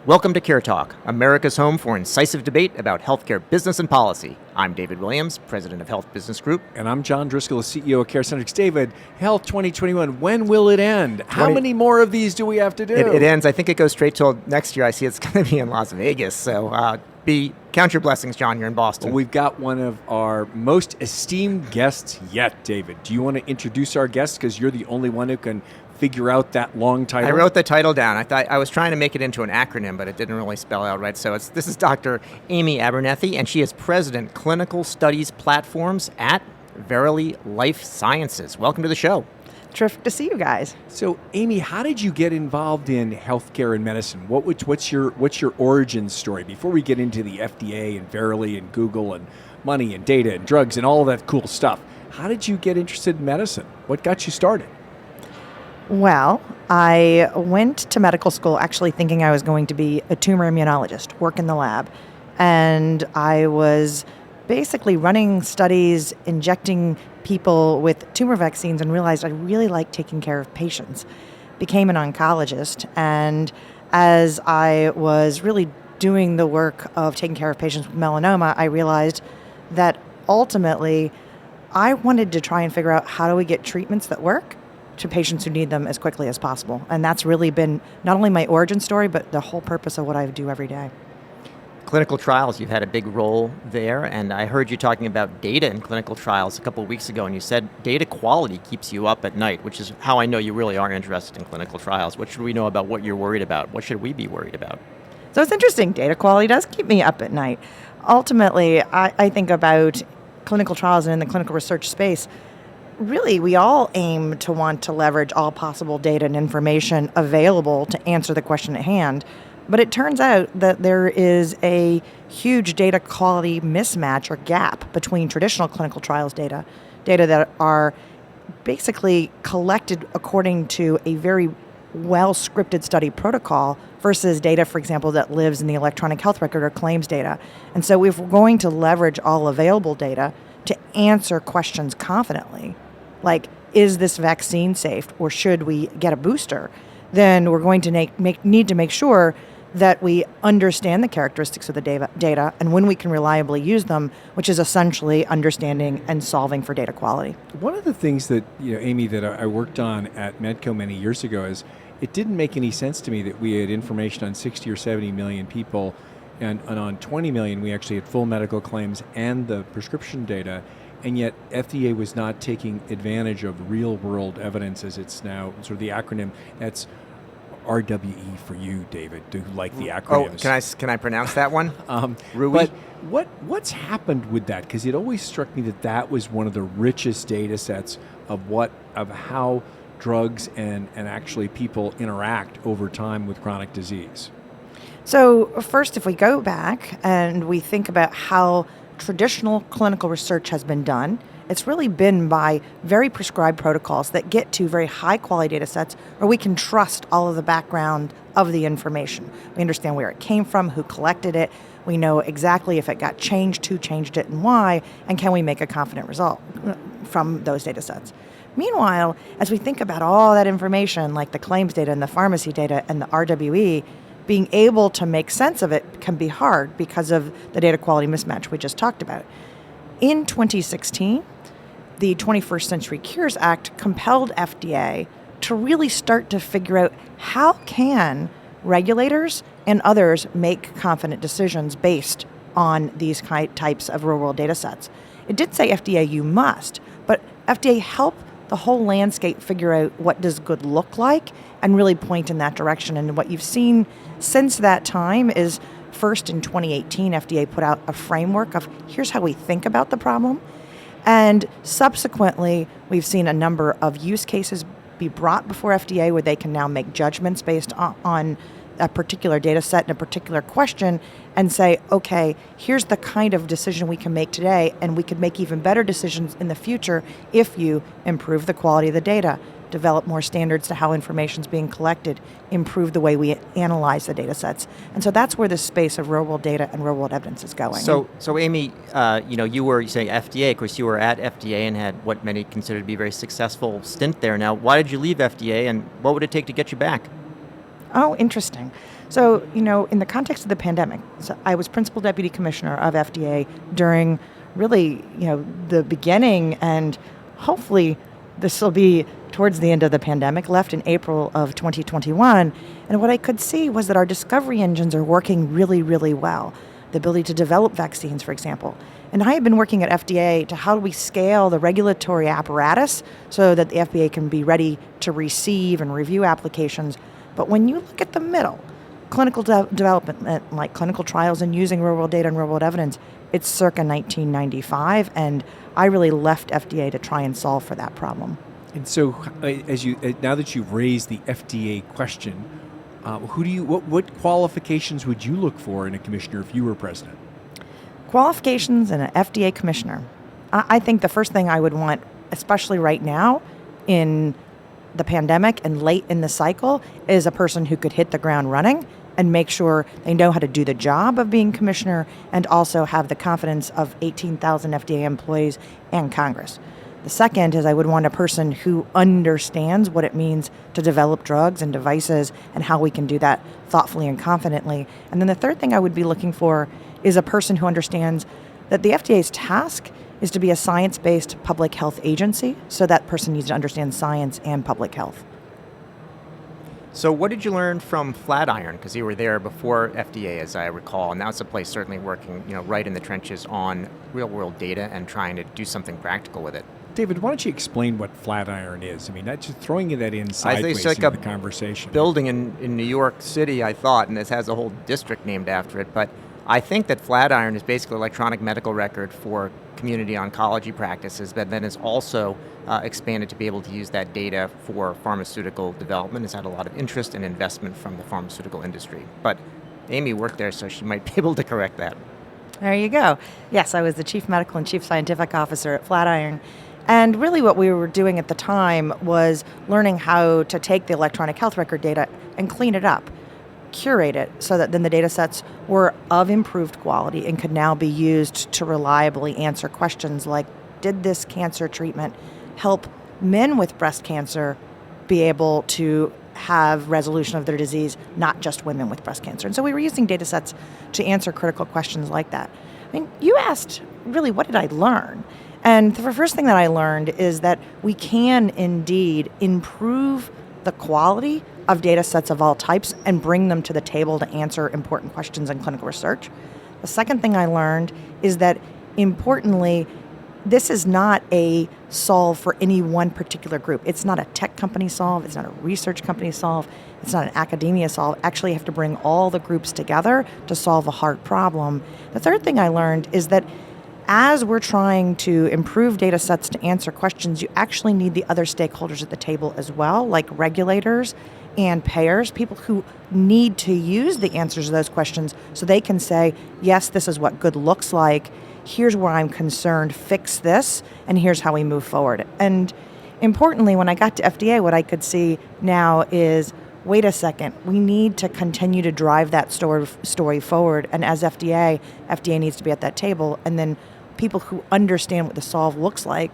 Welcome to CareTalk, America's home for incisive debate about healthcare business and policy. I'm David Williams, president of Health Business Group. And I'm John Driscoll, the CEO of CareCentrix. David, Health 2021, when will it end? How many more of these do we have to do? It ends, I think it goes straight till next year. I see it's going to be in Las Vegas. So count your blessings, John, you're in Boston. Well, we've got one of our most esteemed guests yet, David. Do you want to introduce our guest? Because you're the only one who can figure out that long title. I wrote the title down. I thought I was trying to make it into an acronym, but it didn't really spell out right. So this is Dr. Amy Abernethy, and she is President Clinical Studies Platforms at Verily Life Sciences. Welcome to the show. Terrific to see you guys. So, Amy, how did you get involved in healthcare and medicine? What's your origin story? Before we get into the FDA and Verily and Google and money and data and drugs and all that cool stuff, how did you get interested in medicine? What got you started? Well, I went to medical school actually thinking I was going to be a tumor immunologist, work in the lab. And I was basically running studies, injecting people with tumor vaccines, and realized I really liked taking care of patients. Became an oncologist, and as I was really doing the work of taking care of patients with melanoma, I realized that ultimately I wanted to try and figure out how do we get treatments that work to patients who need them as quickly as possible. And that's really been not only my origin story, but the whole purpose of what I do every day. Clinical trials, you've had a big role there, and I heard you talking about data in clinical trials a couple of weeks ago, and you said data quality keeps you up at night, which is how I know you really are interested in clinical trials. What should we know about what you're worried about? What should we be worried about? So it's interesting. Data quality does keep me up at night. Ultimately, I think about clinical trials and in the clinical research space. Really, we all aim to want to leverage all possible data and information available to answer the question at hand. But it turns out that there is a huge data quality mismatch or gap between traditional clinical trials data that are basically collected according to a very well-scripted study protocol versus data, for example, that lives in the electronic health record or claims data. And so if we're going to leverage all available data to answer questions confidently, like, is this vaccine safe or should we get a booster, then we're going to need to make sure that we understand the characteristics of the data and when we can reliably use them, which is essentially understanding and solving for data quality. One of the things that, Amy, that I worked on at Medco many years ago is it didn't make any sense to me that we had information on 60 or 70 million people, and on 20 million we actually had full medical claims and the prescription data, and yet FDA was not taking advantage of real-world evidence, as it's now sort of the acronym. That's RWE for you, David, who like the acronyms. Oh, can I pronounce that one? But what's happened with that? Because it always struck me that was one of the richest data sets of how drugs and actually people interact over time with chronic disease. So first, if we go back and we think about how traditional clinical research has been done, it's really been by very prescribed protocols that get to very high quality data sets where we can trust all of the background of the information. We understand where it came from, who collected it. We know exactly if it got changed, who changed it, and why, and can we make a confident result from those data sets. Meanwhile, as we think about all that information, like the claims data and the pharmacy data and the RWE, being able to make sense of it can be hard because of the data quality mismatch we just talked about. In 2016, the 21st Century Cures Act compelled FDA to really start to figure out how can regulators and others make confident decisions based on these types of real-world data sets. It did say FDA, you must, but FDA helped the whole landscape figure out what does good look like and really point in that direction. And what you've seen since that time is first in 2018, FDA put out a framework of here's how we think about the problem. And subsequently, we've seen a number of use cases be brought before FDA where they can now make judgments based on a particular data set and a particular question and say, okay, here's the kind of decision we can make today, and we could make even better decisions in the future if you improve the quality of the data, develop more standards to how information's being collected, improve the way we analyze the data sets. And so that's where this space of real-world data and real-world evidence is going. So Amy, you were saying FDA. Of course, you were at FDA and had what many consider to be a very successful stint there. Now, why did you leave FDA, and what would it take to get you back? Oh, interesting. So, in the context of the pandemic, so I was Principal Deputy Commissioner of FDA during really, the beginning, and hopefully this will be towards the end of the pandemic, left in April of 2021. And what I could see was that our discovery engines are working really, really well. The ability to develop vaccines, for example. And I have been working at FDA to how do we scale the regulatory apparatus so that the FDA can be ready to receive and review applications. But when you look at the middle, clinical development, like clinical trials and using real-world data and real-world evidence, it's circa 1995, and I really left FDA to try and solve for that problem. And so, now that you've raised the FDA question, what qualifications would you look for in a commissioner if you were president? Qualifications in an FDA commissioner. I think the first thing I would want, especially right now in the pandemic and late in the cycle, is a person who could hit the ground running and make sure they know how to do the job of being commissioner and also have the confidence of 18,000 FDA employees and Congress. The second is I would want a person who understands what it means to develop drugs and devices and how we can do that thoughtfully and confidently. And then the third thing I would be looking for is a person who understands that the FDA's task is to be a science-based public health agency, so that person needs to understand science and public health. So what did you learn from Flatiron? Because you were there before FDA, as I recall, and that's a place certainly working, right in the trenches on real-world data and trying to do something practical with it. David, why don't you explain what Flatiron is? I mean, not just throwing that in sideways It's like into a the conversation. building in New York City, I thought, and this has a whole district named after it. But I think that Flatiron is basically electronic medical record for community oncology practices, but then is also expanded to be able to use that data for pharmaceutical development. It's had a lot of interest and investment from the pharmaceutical industry. But Amy worked there, so she might be able to correct that. There you go. Yes, I was the Chief Medical and Chief Scientific Officer at Flatiron. And really what we were doing at the time was learning how to take the electronic health record data and clean it up, curate it, so that then the data sets were of improved quality and could now be used to reliably answer questions like, did this cancer treatment help men with breast cancer be able to have resolution of their disease, not just women with breast cancer? And so we were using data sets to answer critical questions like that. I mean, you asked, really, what did I learn? And the first thing that I learned is that we can indeed improve the quality of data sets of all types and bring them to the table to answer important questions in clinical research. The second thing I learned is that, importantly, this is not a solve for any one particular group. It's not a tech company solve. It's not a research company solve. It's not an academia solve. Actually, you have to bring all the groups together to solve a hard problem. The third thing I learned is that as we're trying to improve data sets to answer questions, you actually need the other stakeholders at the table as well, like regulators and payers, people who need to use the answers to those questions so they can say, yes, this is what good looks like. Here's where I'm concerned, fix this, and here's how we move forward. And importantly, when I got to FDA, what I could see now is, wait a second, we need to continue to drive that story forward. And as FDA needs to be at that table. And then people who understand what the solve looks like,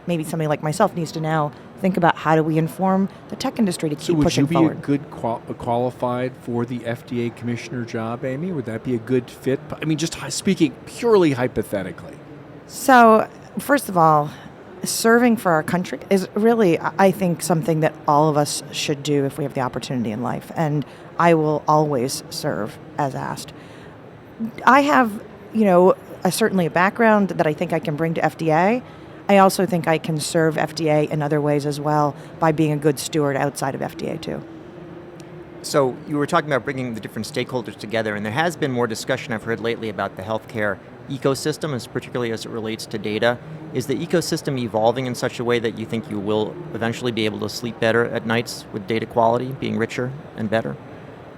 maybe somebody like myself needs to now think about how do we inform the tech industry to keep pushing forward. So would you be a good qualified for the FDA commissioner job, Amy? Would that be a good fit? I mean, just speaking purely hypothetically. So, first of all, serving for our country is really, I think, something that all of us should do if we have the opportunity in life. And I will always serve as asked. I have, certainly a background that I think I can bring to FDA. I also think I can serve FDA in other ways as well by being a good steward outside of FDA too. So you were talking about bringing the different stakeholders together, and there has been more discussion I've heard lately about the healthcare ecosystem, particularly as it relates to data. Is the ecosystem evolving in such a way that you think you will eventually be able to sleep better at nights with data quality being richer and better?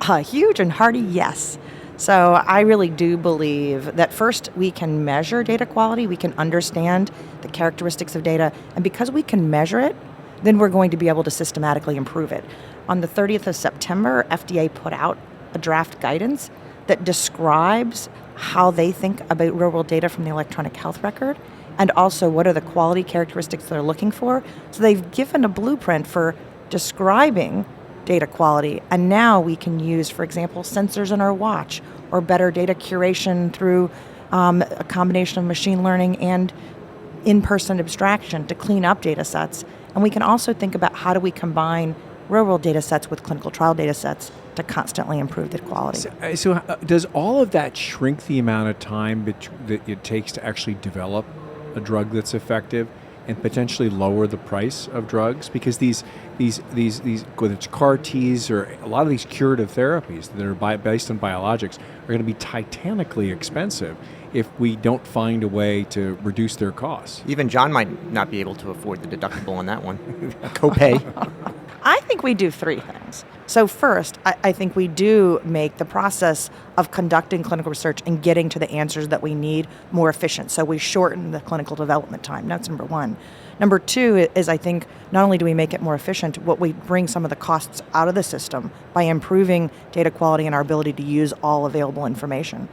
A huge and hearty yes. So I really do believe that first we can measure data quality, we can understand the characteristics of data, and because we can measure it, then we're going to be able to systematically improve it. On the 30th of September, FDA put out a draft guidance that describes how they think about real-world data from the electronic health record, and also what are the quality characteristics they're looking for. So they've given a blueprint for describing data quality. And now we can use, for example, sensors in our watch or better data curation through a combination of machine learning and in-person abstraction to clean up data sets. And we can also think about how do we combine real-world data sets with clinical trial data sets to constantly improve the quality. So does all of that shrink the amount of time that it takes to actually develop a drug that's effective and potentially lower the price of drugs? Because these whether it's CAR Ts or a lot of these curative therapies that are based on biologics are going to be titanically expensive if we don't find a way to reduce their costs. Even John might not be able to afford the deductible on that one. Copay. I think we do three things. So first, I think we do make the process of conducting clinical research and getting to the answers that we need more efficient. So we shorten the clinical development time. That's number one. Number two is I think not only do we make it more efficient, but we bring some of the costs out of the system by improving data quality and our ability to use all available information.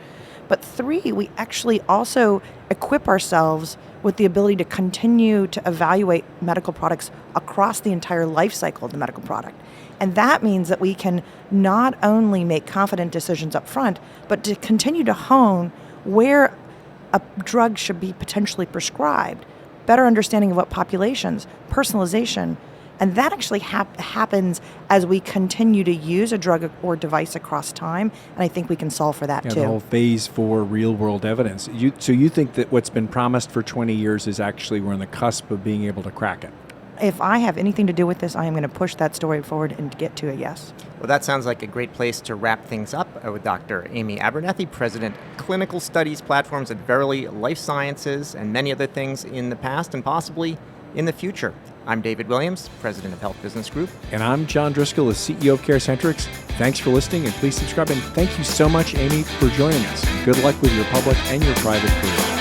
But three, we actually also equip ourselves with the ability to continue to evaluate medical products across the entire life cycle of the medical product. And that means that we can not only make confident decisions up front, but to continue to hone where a drug should be potentially prescribed, better understanding of what populations, personalization. And that actually happens as we continue to use a drug or device across time, and I think we can solve for that too. The whole phase 4 real-world evidence. So you think that what's been promised for 20 years is actually we're on the cusp of being able to crack it? If I have anything to do with this, I am going to push that story forward and get to a yes. Well, that sounds like a great place to wrap things up with Dr. Amy Abernethy, President, Clinical Studies Platforms at Verily Life Sciences, and many other things in the past and possibly in the future. I'm David Williams, President of Health Business Group. And I'm John Driscoll, the CEO of CareCentrix. Thanks for listening, and please subscribe. And thank you so much, Amy, for joining us. Good luck with your public and your private career.